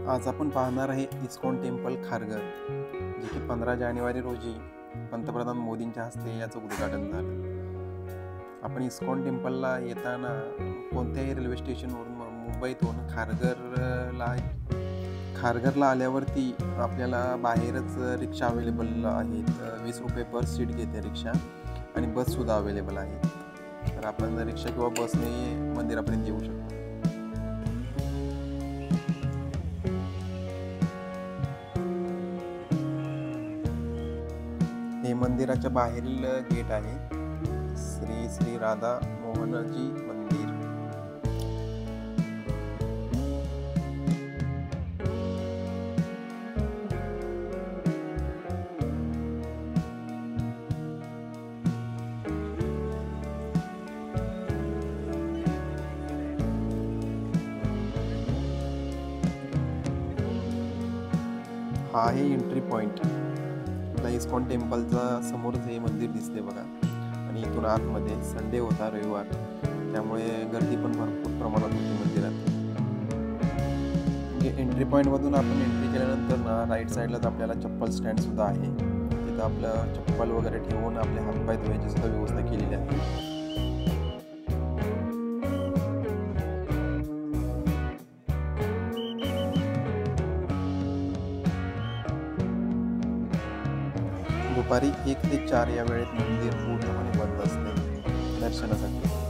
आज आपण पाहणार आहे इस्कॉन टेम्पल खारघर, जे की 15 जानेवारी रोजी पंतप्रधान मोदींच्या हस्ते याचं उद्घाटन झालं. आपण इस्कॉन टेम्पलला येताना कोणत्याही रेल्वे स्टेशनवरून मुंबईतून खारघरला आल्यावरती आपल्याला बाहेरच रिक्षा अवेलेबल आहेत. 20 रुपये पर सीट घेते रिक्षा आणि बससुद्धा अवेलेबल आहे. तर आपण रिक्षा किंवा बसने मंदिरापर्यंत येऊ शकतो. हे मंदिराच्या बाहेरील गेट आहे. श्री श्री राधा मोहनजी मंदिर. हा आहे एंट्री पॉइंट. इस्कॉन टेम्पलचा समोरच हे मंदिर दिसते बघा. आणि इथून आतमध्ये संडे होता, रविवार, त्यामुळे गर्दी पण भरपूर प्रमाणात होती मंदिरात. म्हणजे एंट्री पॉईंटमधून आपण एंट्री केल्यानंतर ना राईट साईडलाच आपल्याला चप्पल स्टँड सुद्धा आहे. तिथं आपलं चप्पल वगैरे ठेवून आपले हातपाय धुवायची सुद्धा व्यवस्था केलेली आहे. दुपारी 1 ते 4 या वेळेत मंदिर पूर्णपणे बंद असते दर्शनासाठी.